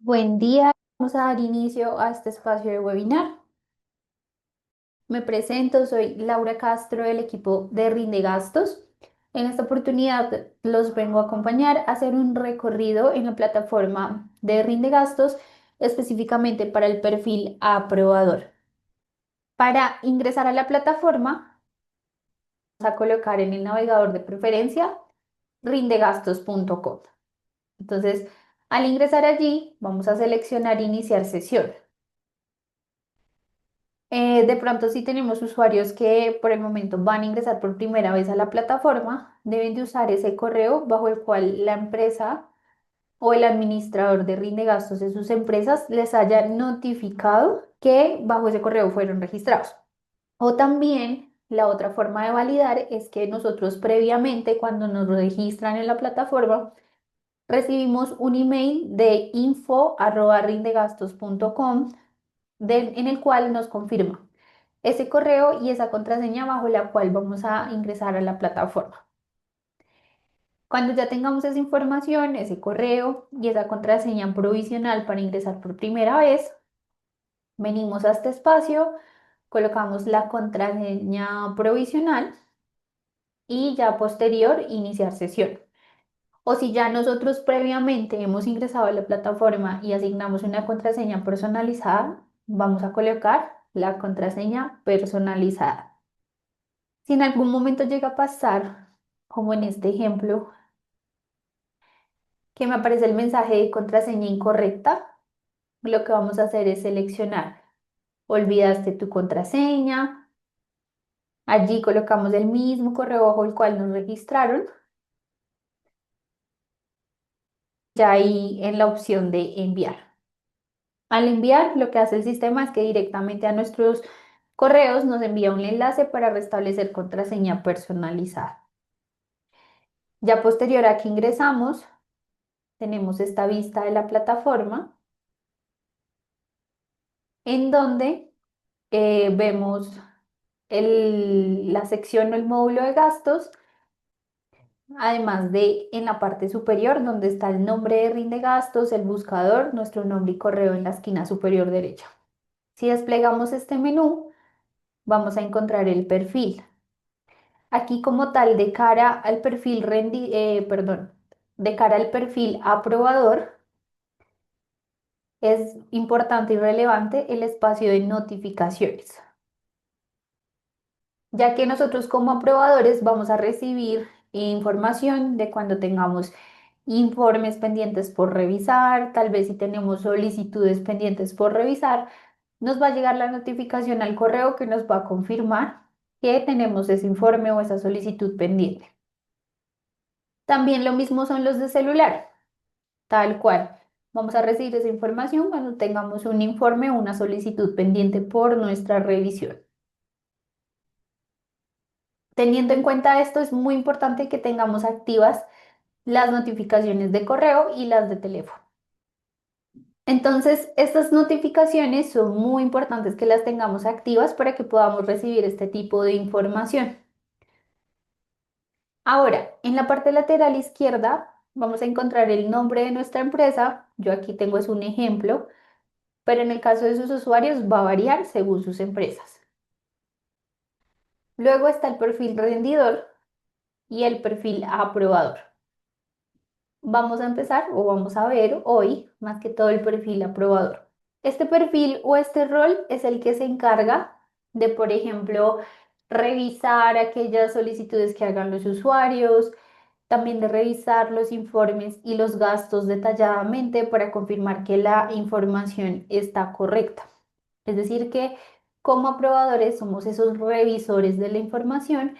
Buen día, vamos a dar inicio a este espacio de webinar. Me presento, soy Laura Castro del equipo de Rinde Gastos. En esta oportunidad los vengo a acompañar a hacer un recorrido en la plataforma de Rinde Gastos, específicamente para el perfil aprobador. Para ingresar a la plataforma, vamos a colocar en el navegador de preferencia rindegastos.com. Entonces, al ingresar allí, vamos a seleccionar iniciar sesión. De pronto, si tenemos usuarios que por el momento van a ingresar por primera vez a la plataforma, deben de usar ese correo bajo el cual la empresa o el administrador de rinde gastos de sus empresas les haya notificado que bajo ese correo fueron registrados. O también la otra forma de validar es que nosotros previamente, cuando nos registran en la plataforma, recibimos un email de info@rindegastos.com en el cual nos confirma ese correo y esa contraseña bajo la cual vamos a ingresar a la plataforma. Cuando ya tengamos esa información, ese correo y esa contraseña provisional para ingresar por primera vez, venimos a este espacio, colocamos la contraseña provisional y ya posterior iniciar sesión. O si ya nosotros previamente hemos ingresado a la plataforma y asignamos una contraseña personalizada, vamos a colocar la contraseña personalizada. Si en algún momento llega a pasar, como en este ejemplo, que me aparece el mensaje de contraseña incorrecta, lo que vamos a hacer es seleccionar, olvidaste tu contraseña, allí colocamos el mismo correo bajo el cual nos registraron, ya ahí en la opción de enviar. Al enviar, lo que hace el sistema es que directamente a nuestros correos nos envía un enlace para restablecer contraseña personalizada. Ya posterior a que ingresamos, tenemos esta vista de la plataforma en donde vemos la sección o el módulo de gastos, además de en la parte superior donde está el nombre de rinde gastos, el buscador, nuestro nombre y correo en la esquina superior derecha. Si desplegamos este menú, vamos a encontrar el perfil. Aquí como tal, de cara al perfil de cara al perfil aprobador, es importante y relevante el espacio de notificaciones, ya que nosotros como aprobadores vamos a recibir información de cuando tengamos informes pendientes por revisar, tal vez si tenemos solicitudes pendientes por revisar, nos va a llegar la notificación al correo que nos va a confirmar que tenemos ese informe o esa solicitud pendiente. También lo mismo son los de celular, tal cual. Vamos a recibir esa información cuando tengamos un informe o una solicitud pendiente por nuestra revisión. Teniendo en cuenta esto, es muy importante que tengamos activas las notificaciones de correo y las de teléfono. Entonces, estas notificaciones son muy importantes que las tengamos activas para que podamos recibir este tipo de información. Ahora, en la parte lateral izquierda vamos a encontrar el nombre de nuestra empresa. Yo aquí tengo es un ejemplo, pero en el caso de sus usuarios va a variar según sus empresas. Luego está el perfil rendidor y el perfil aprobador. Vamos a empezar o vamos a ver hoy más que todo el perfil aprobador. Este perfil o este rol es el que se encarga de, por ejemplo, revisar aquellas solicitudes que hagan los usuarios, también de revisar los informes y los gastos detalladamente para confirmar que la información está correcta. Es decir, que como aprobadores somos esos revisores de la información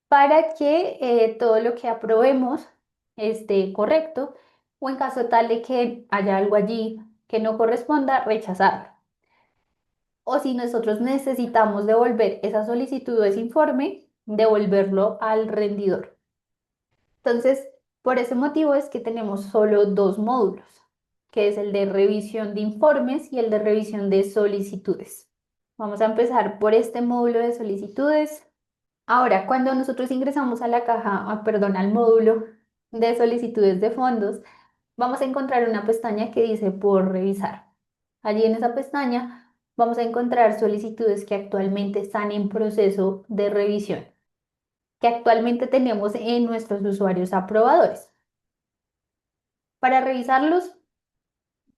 para que todo lo que aprobemos esté correcto o en caso tal de que haya algo allí que no corresponda, rechazarlo. O si nosotros necesitamos devolver esa solicitud o ese informe, devolverlo al rendidor. Entonces, por ese motivo es que tenemos solo dos módulos, que es el de revisión de informes y el de revisión de solicitudes. Vamos a empezar por este módulo de solicitudes. Ahora, cuando nosotros ingresamos a la caja, perdón, al módulo de solicitudes de fondos, vamos a encontrar una pestaña que dice por revisar. Allí en esa pestaña vamos a encontrar solicitudes que actualmente están en proceso de revisión, que actualmente tenemos en nuestros usuarios aprobadores. Para revisarlos,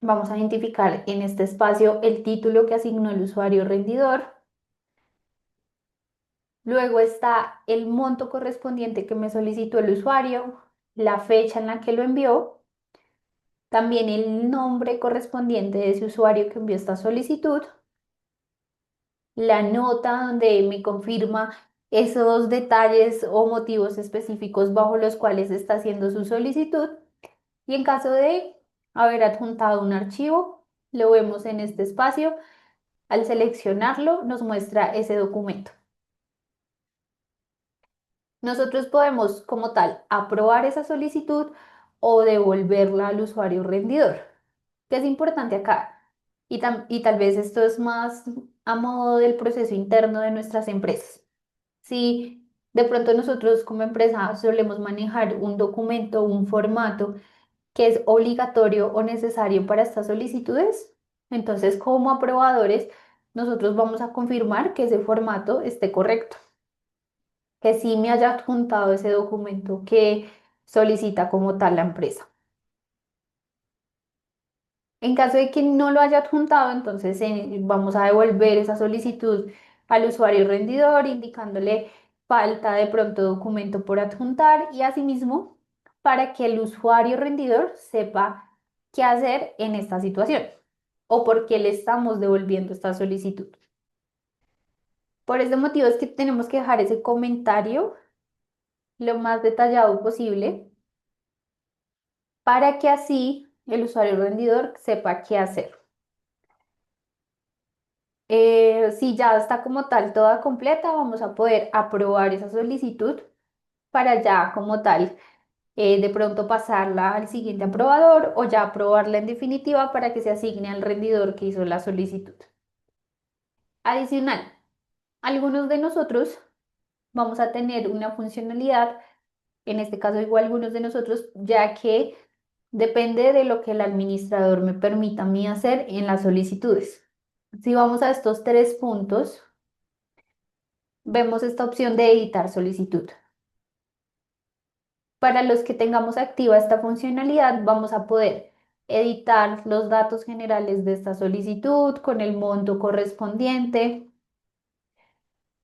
vamos a identificar en este espacio el título que asignó el usuario rendidor. Luego está el monto correspondiente que me solicitó el usuario, la fecha en la que lo envió, también el nombre correspondiente de ese usuario que envió esta solicitud, la nota donde me confirma esos detalles o motivos específicos bajo los cuales está haciendo su solicitud, y en caso de haber adjuntado un archivo, lo vemos en este espacio. Al seleccionarlo, nos muestra ese documento. Nosotros podemos, como tal, aprobar esa solicitud o devolverla al usuario rendidor. ¿Qué es importante acá? Y tal vez esto es más a modo del proceso interno de nuestras empresas. Si de pronto nosotros como empresa solemos manejar un documento, un formato que es obligatorio o necesario para estas solicitudes, entonces como aprobadores nosotros vamos a confirmar que ese formato esté correcto, que sí me haya adjuntado ese documento que solicita como tal la empresa. En caso de que no lo haya adjuntado, entonces vamos a devolver esa solicitud al usuario rendidor, indicándole falta de pronto documento por adjuntar y asimismo para que el usuario rendidor sepa qué hacer en esta situación o por qué le estamos devolviendo esta solicitud. Por ese motivo es que tenemos que dejar ese comentario lo más detallado posible para que así el usuario rendidor sepa qué hacer. Si ya está como tal toda completa, vamos a poder aprobar esa solicitud para ya como tal de pronto pasarla al siguiente aprobador o ya aprobarla en definitiva para que se asigne al rendidor que hizo la solicitud. Adicional, algunos de nosotros vamos a tener una funcionalidad, en este caso igual algunos de nosotros, ya que depende de lo que el administrador me permita a mí hacer en las solicitudes. Si vamos a estos tres puntos, vemos esta opción de editar solicitud. Para los que tengamos activa esta funcionalidad, vamos a poder editar los datos generales de esta solicitud con el monto correspondiente.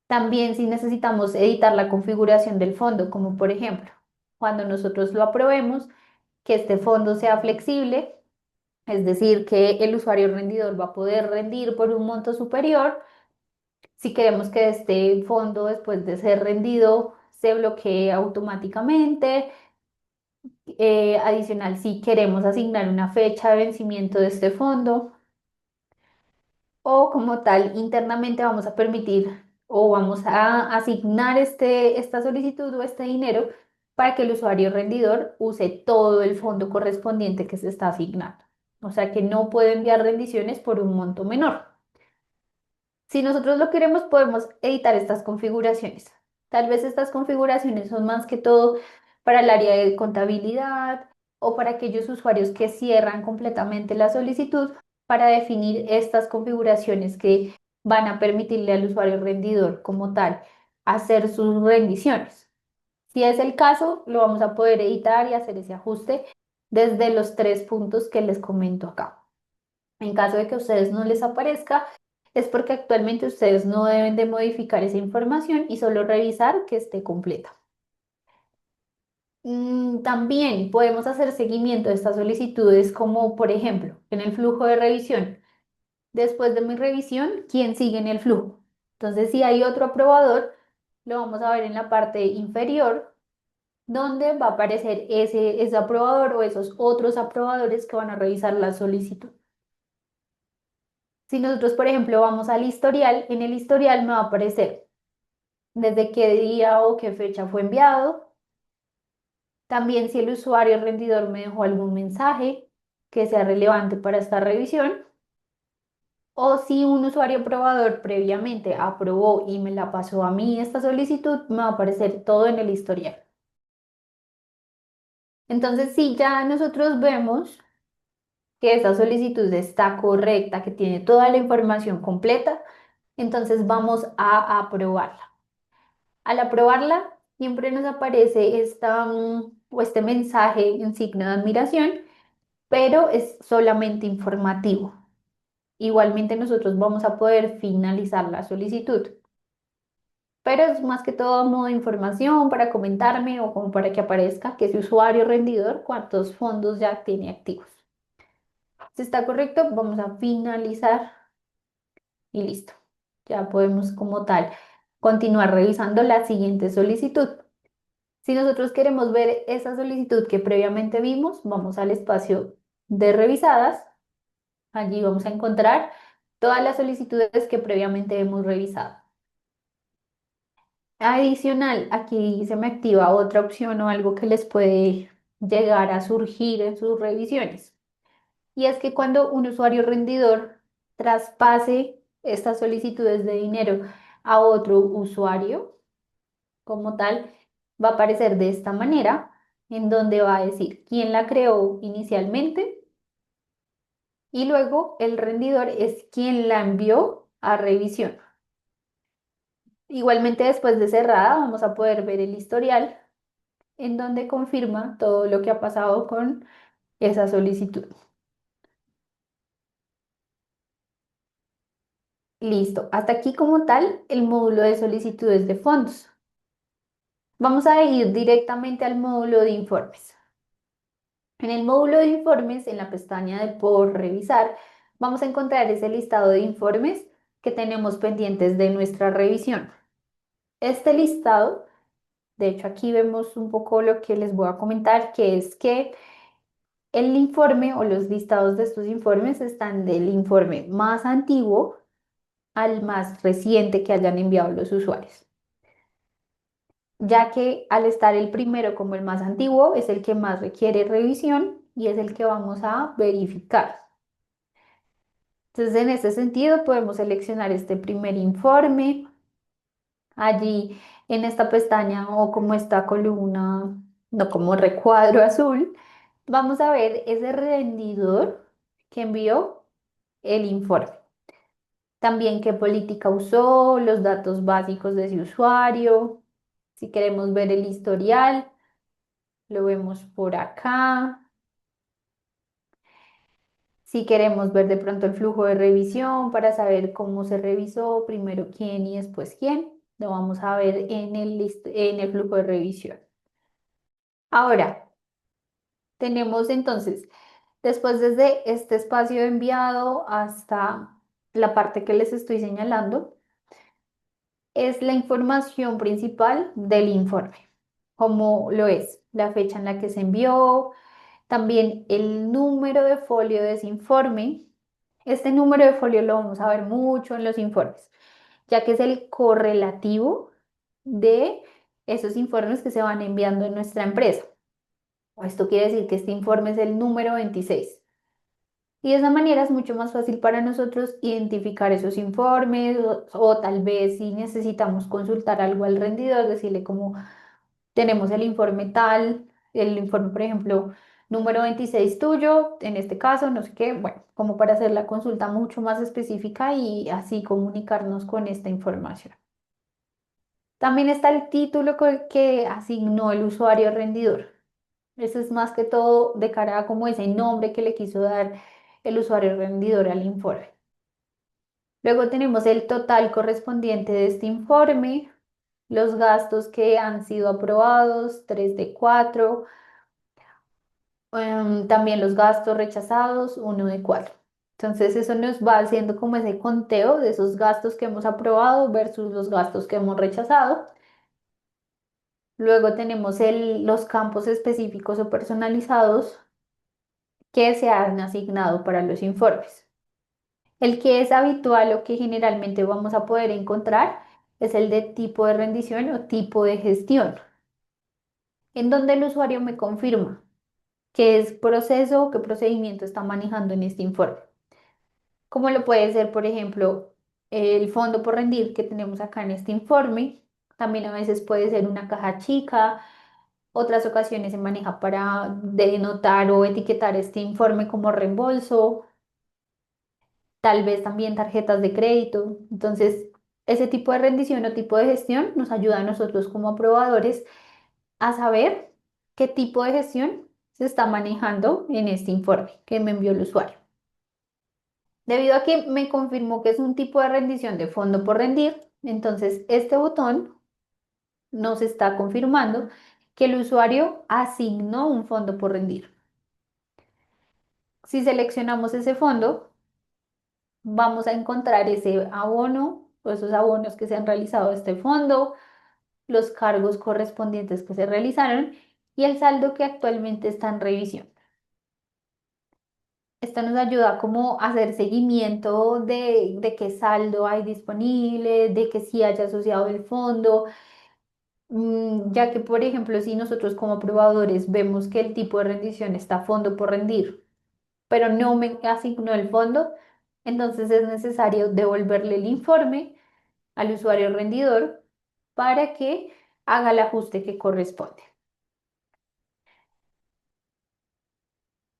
También si necesitamos editar la configuración del fondo, como por ejemplo, cuando nosotros lo aprobemos, que este fondo sea flexible, es decir, que el usuario rendidor va a poder rendir por un monto superior. Si queremos que este fondo, después de ser rendido, se bloquee automáticamente. Adicional, si queremos asignar una fecha de vencimiento de este fondo o como tal, internamente vamos a permitir o vamos a asignar esta solicitud o este dinero para que el usuario rendidor use todo el fondo correspondiente que se está asignando. O sea que no puede enviar rendiciones por un monto menor. Si nosotros lo queremos, podemos editar estas configuraciones. Tal vez estas configuraciones son más que todo para el área de contabilidad o para aquellos usuarios que cierran completamente la solicitud para definir estas configuraciones que van a permitirle al usuario rendidor como tal hacer sus rendiciones. Si es el caso, lo vamos a poder editar y hacer ese ajuste desde los tres puntos que les comento acá. En caso de que a ustedes no les aparezca, es porque actualmente ustedes no deben de modificar esa información y solo revisar que esté completa. También podemos hacer seguimiento de estas solicitudes como, por ejemplo, en el flujo de revisión. Después de mi revisión, ¿quién sigue en el flujo? Entonces, si hay otro aprobador, lo vamos a ver en la parte inferior, donde va a aparecer ese aprobador o esos otros aprobadores que van a revisar la solicitud. Si nosotros, por ejemplo, vamos al historial, en el historial me va a aparecer desde qué día o qué fecha fue enviado. También si el usuario rendidor me dejó algún mensaje que sea relevante para esta revisión. O si un usuario probador previamente aprobó y me la pasó a mí esta solicitud, me va a aparecer todo en el historial. Entonces, si ya nosotros vemos que esa solicitud está correcta, que tiene toda la información completa, entonces vamos a aprobarla. Al aprobarla, siempre nos aparece o este mensaje en signo de admiración, pero es solamente informativo. Igualmente nosotros vamos a poder finalizar la solicitud, pero es más que todo a modo de información para comentarme o como para que aparezca que ese usuario rendidor cuántos fondos ya tiene activos. Si está correcto, vamos a finalizar y listo. Ya podemos como tal continuar revisando la siguiente solicitud. Si nosotros queremos ver esa solicitud que previamente vimos, vamos al espacio de revisadas. Allí vamos a encontrar todas las solicitudes que previamente hemos revisado. Adicional, aquí se me activa otra opción o algo que les puede llegar a surgir en sus revisiones. Y es que cuando un usuario rendidor traspase estas solicitudes de dinero a otro usuario, como tal, va a aparecer de esta manera, en donde va a decir quién la creó inicialmente y luego el rendidor es quien la envió a revisión. Igualmente después de cerrada vamos a poder ver el historial en donde confirma todo lo que ha pasado con esa solicitud. Listo, hasta aquí como tal el módulo de solicitudes de fondos. Vamos a ir directamente al módulo de informes. En el módulo de informes, en la pestaña de por revisar, vamos a encontrar ese listado de informes que tenemos pendientes de nuestra revisión. Este listado, de hecho aquí vemos un poco lo que les voy a comentar, que es que el informe o los listados de estos informes están del informe más antiguo al más reciente que hayan enviado los usuarios, ya que al estar el primero como el más antiguo es el que más requiere revisión y es el que vamos a verificar. Entonces, en ese sentido, podemos seleccionar este primer informe. Allí en esta pestaña o como esta columna, no como recuadro azul, vamos a ver ese rendidor que envió el informe. También qué política usó, los datos básicos de ese usuario. Si queremos ver el historial, lo vemos por acá. Si queremos ver de pronto el flujo de revisión para saber cómo se revisó, primero quién y después quién, lo vamos a ver en el flujo de revisión. Ahora, tenemos entonces, después desde este espacio enviado hasta la parte que les estoy señalando, es la información principal del informe, como lo es la fecha en la que se envió, también el número de folio de ese informe. Este número de folio lo vamos a ver mucho en los informes, ya que es el correlativo de esos informes que se van enviando en nuestra empresa. Esto quiere decir que este informe es el número 26. Y de esa manera es mucho más fácil para nosotros identificar esos informes o tal vez si necesitamos consultar algo al rendidor, decirle como tenemos el informe tal, el informe, por ejemplo, número 26 tuyo, en este caso, no sé qué, bueno, como para hacer la consulta mucho más específica y así comunicarnos con esta información. También está el título que asignó el usuario rendidor. Eso es más que todo de cara a como ese nombre que le quiso dar el usuario rendidor al informe. Luego tenemos el total correspondiente de este informe, los gastos que han sido aprobados, 3 de 4. También los gastos rechazados, 1 de 4. Entonces eso nos va haciendo como ese conteo de esos gastos que hemos aprobado versus los gastos que hemos rechazado. Luego tenemos los campos específicos o personalizados que se han asignado para los informes. El que es habitual o que generalmente vamos a poder encontrar es el de tipo de rendición o tipo de gestión, en donde el usuario me confirma qué es proceso o qué procedimiento está manejando en este informe. Como lo puede ser, por ejemplo, el fondo por rendir que tenemos acá en este informe. También a veces puede ser una caja chica Otras ocasiones se maneja para denotar o etiquetar este informe como reembolso, tal vez también tarjetas de crédito. Entonces, ese tipo de rendición o tipo de gestión nos ayuda a nosotros como aprobadores a saber qué tipo de gestión se está manejando en este informe que me envió el usuario. Debido a que me confirmó que es un tipo de rendición de fondo por rendir, entonces este botón nos está confirmando que el usuario asignó un fondo por rendir. Si seleccionamos ese fondo, vamos a encontrar ese abono o esos abonos que se han realizado a este fondo, los cargos correspondientes que se realizaron y el saldo que actualmente está en revisión. Esto nos ayuda como a hacer seguimiento de qué saldo hay disponible, de que sí haya asociado el fondo, ya que, por ejemplo, si nosotros como probadores vemos que el tipo de rendición está fondo por rendir, pero no me asignó el fondo, entonces es necesario devolverle el informe al usuario rendidor para que haga el ajuste que corresponde.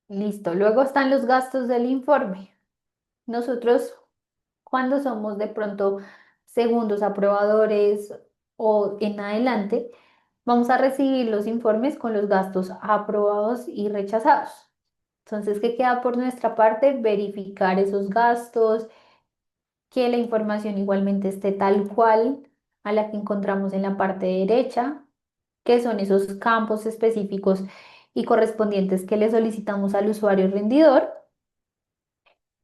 Listo. Luego están los gastos del informe. Nosotros, cuando somos de pronto segundos aprobadores o en adelante, vamos a recibir los informes con los gastos aprobados y rechazados. Entonces, ¿qué queda por nuestra parte? Verificar esos gastos, que la información igualmente esté tal cual a la que encontramos en la parte derecha, que son esos campos específicos y correspondientes que le solicitamos al usuario rendidor,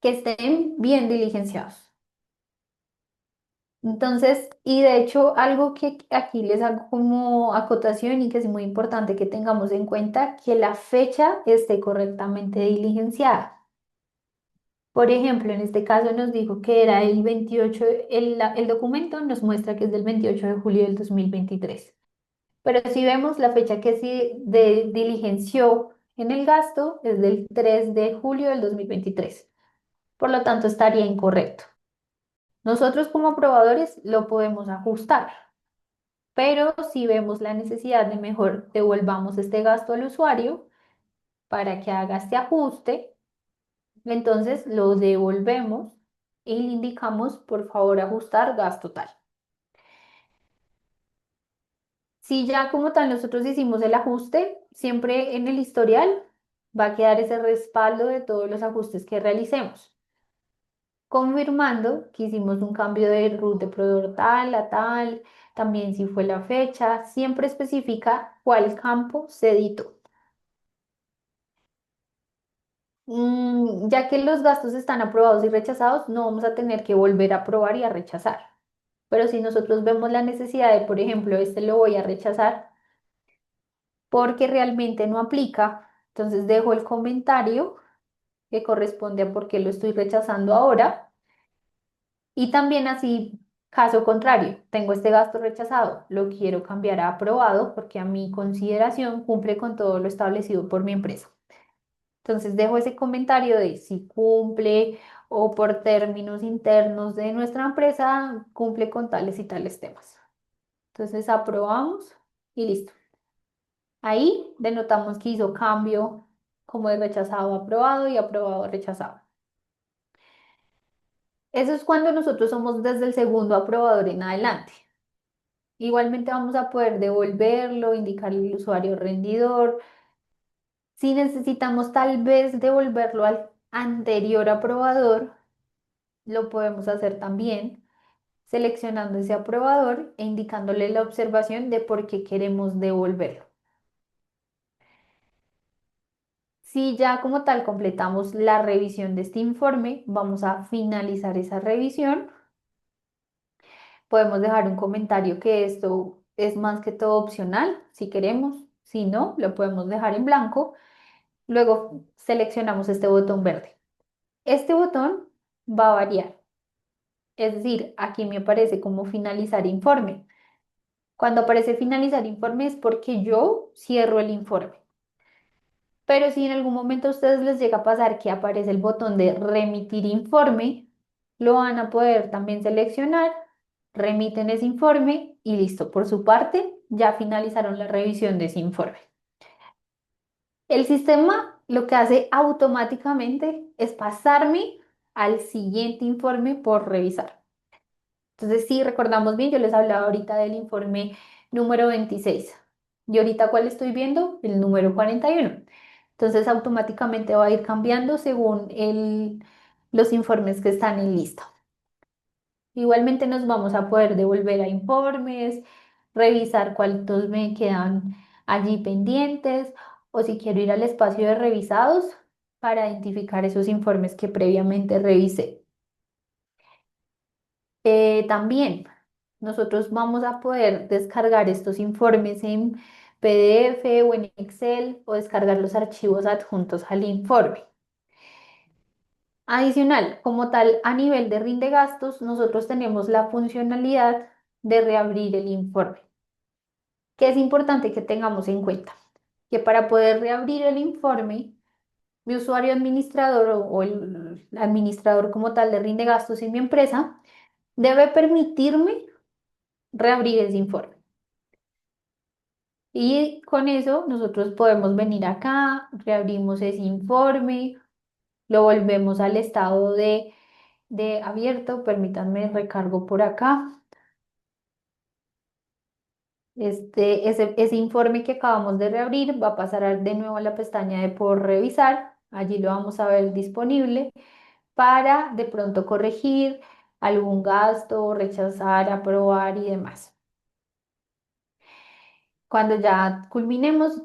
que estén bien diligenciados. Entonces, y de hecho, algo que aquí les hago como acotación y que es muy importante que tengamos en cuenta, que la fecha esté correctamente diligenciada. Por ejemplo, en este caso nos dijo que era el 28, el documento nos muestra que es del 28 de julio del 2023. Pero si vemos la fecha que se diligenció en el gasto es del 3 de julio del 2023. Por lo tanto, estaría incorrecto. Nosotros como aprobadores lo podemos ajustar, pero si vemos la necesidad de mejor devolvamos este gasto al usuario para que haga este ajuste, entonces lo devolvemos y le indicamos por favor ajustar gasto tal. Si ya como tal nosotros hicimos el ajuste, siempre en el historial va a quedar ese respaldo de todos los ajustes que realicemos, confirmando que hicimos un cambio de root de proveedor tal a tal, también si fue la fecha, siempre especifica cuál campo se editó. Ya que los gastos están aprobados y rechazados, no vamos a tener que volver a aprobar y a rechazar. Pero si nosotros vemos la necesidad de, por ejemplo, este lo voy a rechazar porque realmente no aplica, entonces dejo el comentario que corresponde a por qué lo estoy rechazando ahora. Y también así, caso contrario, tengo este gasto rechazado, lo quiero cambiar a aprobado porque a mi consideración cumple con todo lo establecido por mi empresa. Entonces dejo ese comentario de si cumple o por términos internos de nuestra empresa cumple con tales y tales temas. Entonces aprobamos y listo. Ahí denotamos que hizo cambio como de rechazado a aprobado y aprobado a rechazado. Eso es cuando nosotros somos desde el segundo aprobador en adelante. Igualmente vamos a poder devolverlo, indicarle al usuario rendidor. Si necesitamos tal vez devolverlo al anterior aprobador, lo podemos hacer también seleccionando ese aprobador e indicándole la observación de por qué queremos devolverlo. Si ya como tal completamos la revisión de este informe, vamos a finalizar esa revisión. Podemos dejar un comentario que esto es más que todo opcional, si queremos. Si no, lo podemos dejar en blanco. Luego seleccionamos este botón verde. Este botón va a variar. Es decir, aquí me aparece como finalizar informe. Cuando aparece finalizar informe es porque yo cierro el informe. Pero si en algún momento a ustedes les llega a pasar que aparece el botón de remitir informe, lo van a poder también seleccionar, remiten ese informe y listo. Por su parte, ya finalizaron la revisión de ese informe. El sistema lo que hace automáticamente es pasarme al siguiente informe por revisar. Entonces, si recordamos bien, yo les hablaba ahorita del informe número 26. Y ahorita, ¿cuál estoy viendo? El número 41. Entonces, automáticamente va a ir cambiando según los informes que están en lista. Igualmente nos vamos a poder devolver a informes, revisar cuántos me quedan allí pendientes o si quiero ir al espacio de revisados para identificar esos informes que previamente revisé. También nosotros vamos a poder descargar estos informes en PDF o en Excel o descargar los archivos adjuntos al informe. Adicional, como tal, a nivel de rinde gastos, nosotros tenemos la funcionalidad de reabrir el informe, que es importante que tengamos en cuenta que para poder reabrir el informe, mi usuario administrador o el administrador como tal de rinde gastos en mi empresa debe permitirme reabrir ese informe. Y con eso nosotros podemos venir acá, reabrimos ese informe, lo volvemos al estado de abierto. Permítanme recargo por acá. Ese informe que acabamos de reabrir va a pasar de nuevo a la pestaña de por revisar. Allí lo vamos a ver disponible para de pronto corregir algún gasto, rechazar, aprobar y demás. Cuando ya culminemos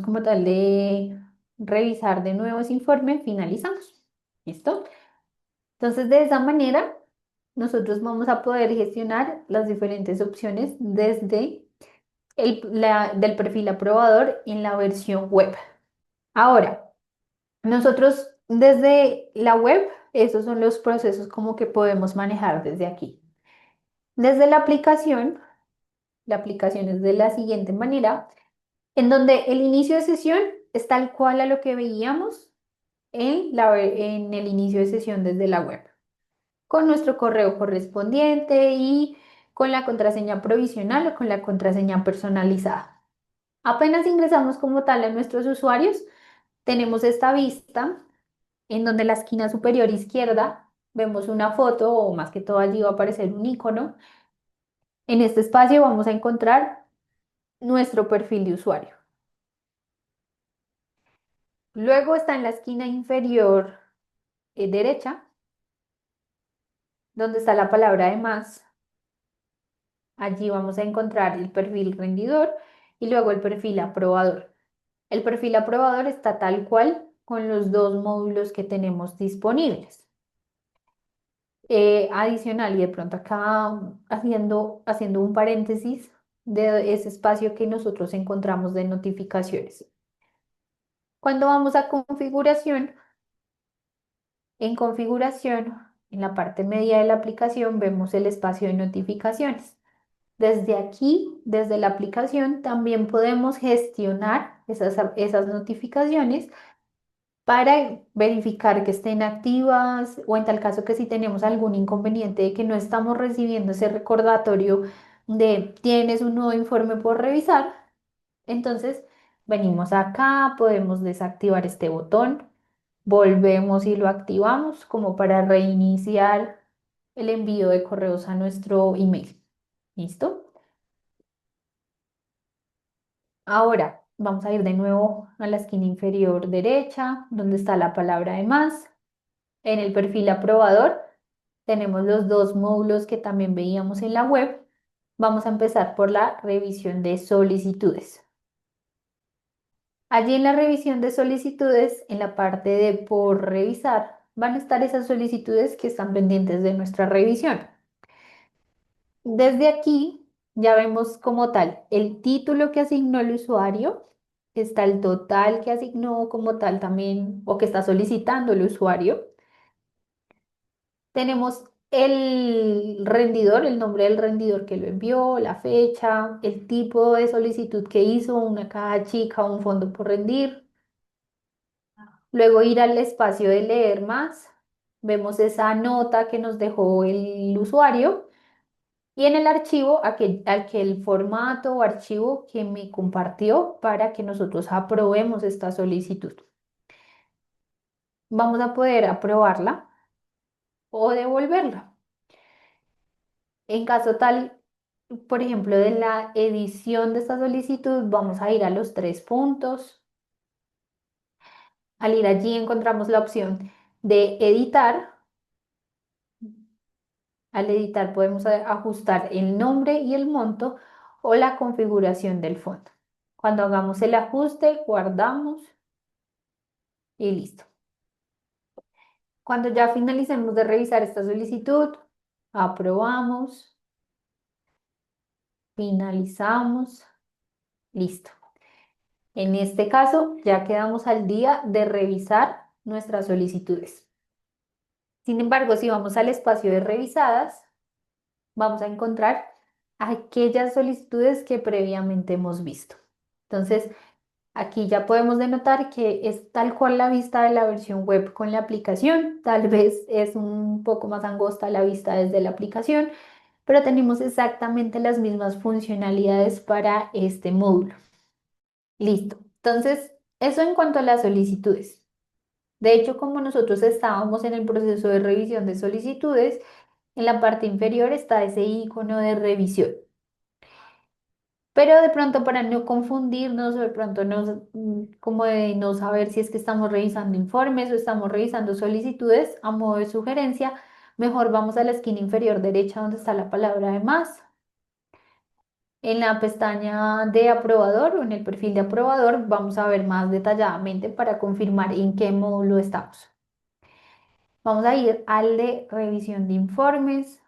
como tal de revisar de nuevo ese informe, finalizamos. ¿Listo? Entonces, de esa manera, nosotros vamos a poder gestionar las diferentes opciones desde del perfil aprobador en la versión web. Ahora, nosotros desde la web, esos son los procesos como que podemos manejar desde aquí. Desde la aplicación es de la siguiente manera, en donde el inicio de sesión es tal cual a lo que veíamos en el inicio de sesión desde la web, con nuestro correo correspondiente y con la contraseña provisional o con la contraseña personalizada. Apenas ingresamos como tal a nuestros usuarios, tenemos esta vista en donde en la esquina superior izquierda vemos una foto o más que todo allí va a aparecer un icono. En este espacio vamos a encontrar nuestro perfil de usuario. Luego está en la esquina inferior derecha, donde está la palabra de más. Allí vamos a encontrar el perfil rendidor y luego el perfil aprobador. El perfil aprobador está tal cual con los dos módulos que tenemos disponibles. Adicional, y de pronto acá haciendo un paréntesis de ese espacio que nosotros encontramos de notificaciones. Cuando vamos a configuración, en configuración, en la parte media de la aplicación, vemos el espacio de notificaciones. Desde aquí, desde la aplicación, también podemos gestionar esas notificaciones para verificar que estén activas o en tal caso que si tenemos algún inconveniente de que no estamos recibiendo ese recordatorio de tienes un nuevo informe por revisar, entonces venimos acá, podemos desactivar este botón, volvemos y lo activamos como para reiniciar el envío de correos a nuestro email. ¿Listo? Ahora vamos a ir de nuevo a la esquina inferior derecha, donde está la palabra de más. En el perfil aprobador tenemos los dos módulos que también veíamos en la web. Vamos a empezar por la revisión de solicitudes. Allí en la revisión de solicitudes, en la parte de por revisar, van a estar esas solicitudes que están pendientes de nuestra revisión. Desde aquí ya vemos como tal el título que asignó el usuario, está el total que asignó como tal también o que está solicitando el usuario. Tenemos el rendidor, el nombre del rendidor que lo envió, la fecha, el tipo de solicitud que hizo, una caja chica o un fondo por rendir. Luego ir al espacio de leer más, vemos esa nota que nos dejó el usuario y en el archivo, aquel formato o archivo que me compartió para que nosotros aprobemos esta solicitud. Vamos a poder aprobarla o devolverla. En caso tal, por ejemplo, de la edición de esta solicitud, vamos a ir a los tres puntos. Al ir allí encontramos la opción de editar. Al editar podemos ajustar el nombre y el monto o la configuración del fondo. Cuando hagamos el ajuste, guardamos y listo. Cuando ya finalicemos de revisar esta solicitud, aprobamos, finalizamos, listo. En este caso, ya quedamos al día de revisar nuestras solicitudes. Sin embargo, si vamos al espacio de revisadas, vamos a encontrar aquellas solicitudes que previamente hemos visto. Entonces, aquí ya podemos denotar que es tal cual la vista de la versión web con la aplicación. Tal vez es un poco más angosta la vista desde la aplicación, pero tenemos exactamente las mismas funcionalidades para este módulo. Listo. Entonces, eso en cuanto a las solicitudes. De hecho, como nosotros estábamos en el proceso de revisión de solicitudes, en la parte inferior está ese icono de revisión. Pero de pronto para no confundirnos o de pronto no, como de no saber si es que estamos revisando informes o estamos revisando solicitudes, a modo de sugerencia, mejor vamos a la esquina inferior derecha donde está la palabra de más. En la pestaña de aprobador o en el perfil de aprobador vamos a ver más detalladamente para confirmar en qué módulo estamos. Vamos a ir al de revisión de informes.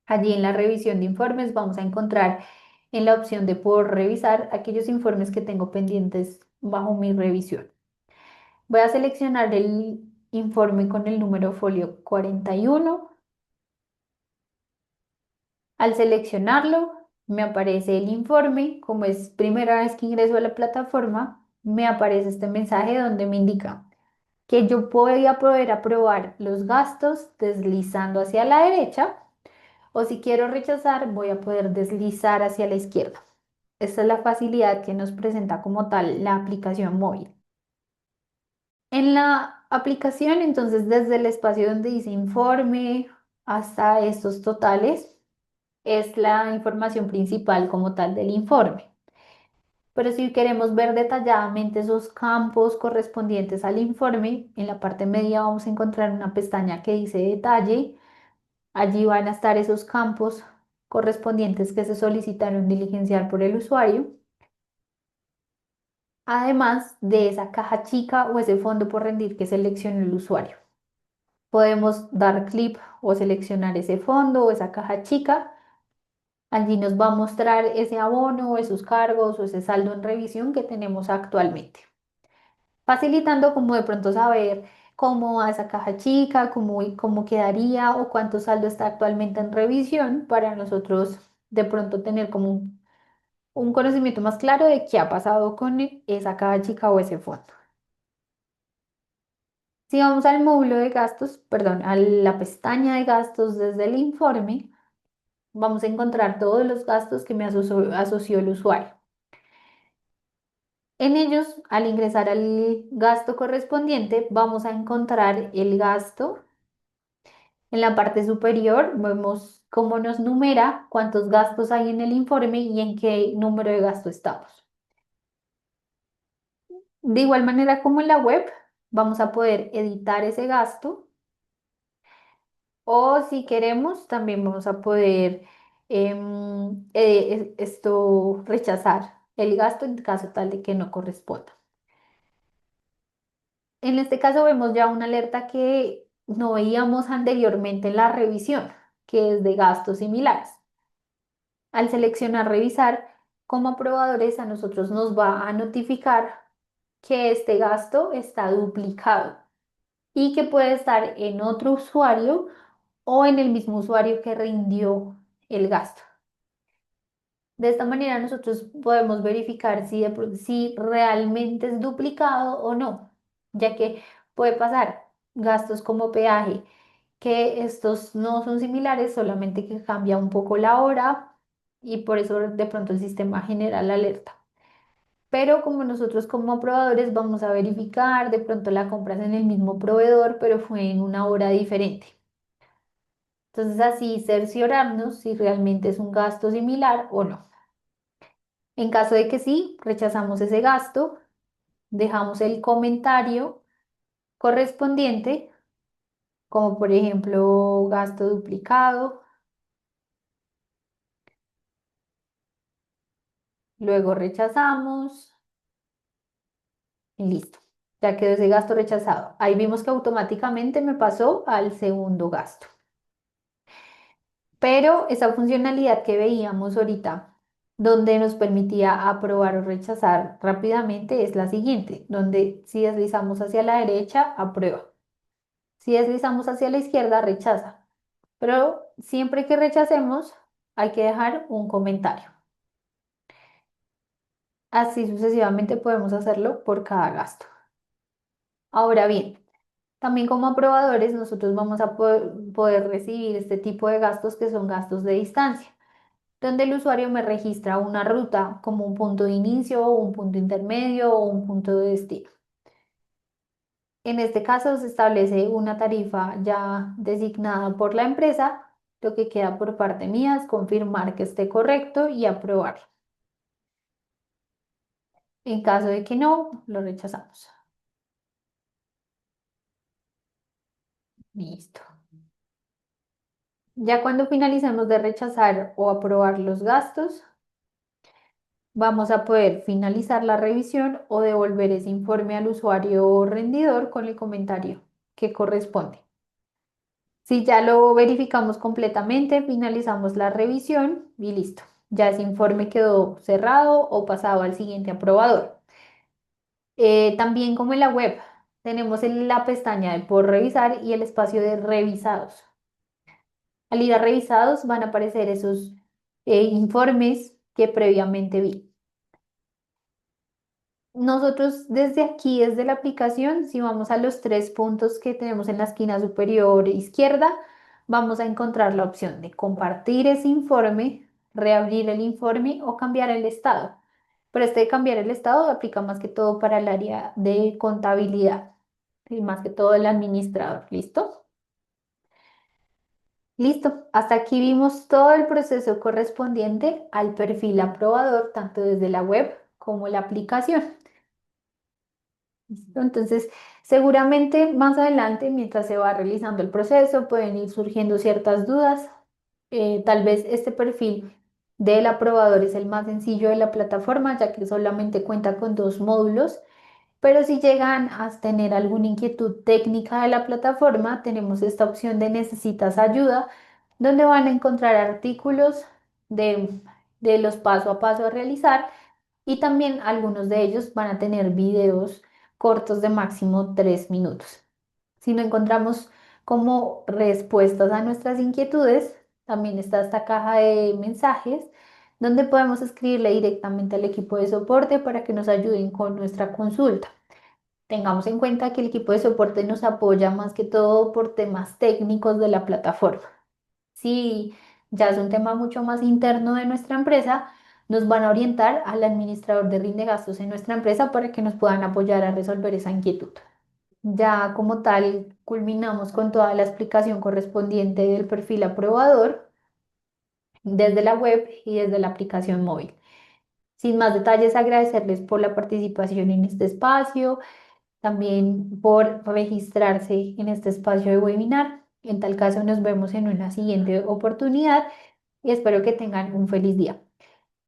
Allí en la revisión de informes vamos a encontrar en la opción de por revisar aquellos informes que tengo pendientes bajo mi revisión. Voy a seleccionar el informe con el número folio 41. Al seleccionarlo, me aparece el informe. Como es primera vez que ingreso a la plataforma, me aparece este mensaje donde me indica que yo voy a poder aprobar los gastos deslizando hacia la derecha o si quiero rechazar, voy a poder deslizar hacia la izquierda. Esta es la facilidad que nos presenta como tal la aplicación móvil. En la aplicación, entonces, desde el espacio donde dice informe hasta estos totales, es la información principal como tal del informe. Pero si queremos ver detalladamente esos campos correspondientes al informe, en la parte media vamos a encontrar una pestaña que dice detalle. Allí van a estar esos campos correspondientes que se solicitaron diligenciar por el usuario, además de esa caja chica o ese fondo por rendir que seleccionó el usuario. Podemos dar clic o seleccionar ese fondo o esa caja chica. Allí nos va a mostrar ese abono o esos cargos o ese saldo en revisión que tenemos actualmente, facilitando como de pronto saber cómo va esa caja chica, cómo quedaría o cuánto saldo está actualmente en revisión para nosotros de pronto tener como un conocimiento más claro de qué ha pasado con esa caja chica o ese fondo. Si vamos al módulo de gastos, perdón, a la pestaña de gastos desde el informe, vamos a encontrar todos los gastos que me asoció el usuario. En ellos, al ingresar al gasto correspondiente, vamos a encontrar el gasto. En la parte superior vemos cómo nos numera, cuántos gastos hay en el informe y en qué número de gasto estamos. De igual manera como en la web, vamos a poder editar ese gasto o si queremos, también vamos a poder rechazar el gasto en caso tal de que no corresponda. En este caso vemos ya una alerta que no veíamos anteriormente en la revisión, que es de gastos similares. Al seleccionar revisar, como aprobadores a nosotros nos va a notificar que este gasto está duplicado y que puede estar en otro usuario o en el mismo usuario que rindió el gasto. De esta manera nosotros podemos verificar si realmente es duplicado o no, ya que puede pasar gastos como peaje que estos no son similares, solamente que cambia un poco la hora y por eso de pronto el sistema genera la alerta. Pero como nosotros como probadores vamos a verificar, de pronto la compras en el mismo proveedor, pero fue en una hora diferente. Entonces así cerciorarnos si realmente es un gasto similar o no. En caso de que sí, rechazamos ese gasto, dejamos el comentario correspondiente, como por ejemplo gasto duplicado, luego rechazamos y listo. Ya quedó ese gasto rechazado. Ahí vimos que automáticamente me pasó al segundo gasto. Pero esa funcionalidad que veíamos ahorita, donde nos permitía aprobar o rechazar rápidamente, es la siguiente, donde si deslizamos hacia la derecha, aprueba. Si deslizamos hacia la izquierda, rechaza. Pero siempre que rechacemos, hay que dejar un comentario. Así sucesivamente podemos hacerlo por cada gasto. Ahora bien, también como aprobadores, nosotros vamos a poder recibir este tipo de gastos que son gastos de distancia, donde el usuario me registra una ruta como un punto de inicio, un punto intermedio o un punto de destino. En este caso se establece una tarifa ya designada por la empresa. Lo que queda por parte mía es confirmar que esté correcto y aprobar. En caso de que no, lo rechazamos. Listo. Ya cuando finalicemos de rechazar o aprobar los gastos, vamos a poder finalizar la revisión o devolver ese informe al usuario o rendidor con el comentario que corresponde. Si ya lo verificamos completamente, finalizamos la revisión y listo. Ya ese informe quedó cerrado o pasado al siguiente aprobador. También como en la web, tenemos la pestaña de por revisar y el espacio de revisados. Al ir a revisados van a aparecer esos informes que previamente vi. Nosotros desde aquí, desde la aplicación, si vamos a los tres puntos que tenemos en la esquina superior izquierda, vamos a encontrar la opción de compartir ese informe, reabrir el informe o cambiar el estado. Pero este de cambiar el estado aplica más que todo para el área de contabilidad y más que todo el administrador. ¿Listo? Listo. Hasta aquí vimos todo el proceso correspondiente al perfil aprobador, tanto desde la web como la aplicación. ¿Listo? Entonces, seguramente más adelante, mientras se va realizando el proceso, pueden ir surgiendo ciertas dudas. Tal vez este perfil del aprobador es el más sencillo de la plataforma, ya que solamente cuenta con dos módulos. Pero si llegan a tener alguna inquietud técnica de la plataforma, tenemos esta opción de necesitas ayuda, donde van a encontrar artículos de, de los paso a paso a realizar y también algunos de ellos van a tener videos cortos de máximo 3 minutos. Si no encontramos como respuestas a nuestras inquietudes, también está esta caja de mensajes donde podemos escribirle directamente al equipo de soporte para que nos ayuden con nuestra consulta. Tengamos en cuenta que el equipo de soporte nos apoya más que todo por temas técnicos de la plataforma. Si ya es un tema mucho más interno de nuestra empresa, nos van a orientar al administrador de rinde gastos en nuestra empresa para que nos puedan apoyar a resolver esa inquietud. Ya como tal, culminamos con toda la explicación correspondiente del perfil aprobador desde la web y desde la aplicación móvil. Sin más detalles, agradecerles por la participación en este espacio, también por registrarse en este espacio de webinar. En tal caso, nos vemos en una siguiente oportunidad y espero que tengan un feliz día.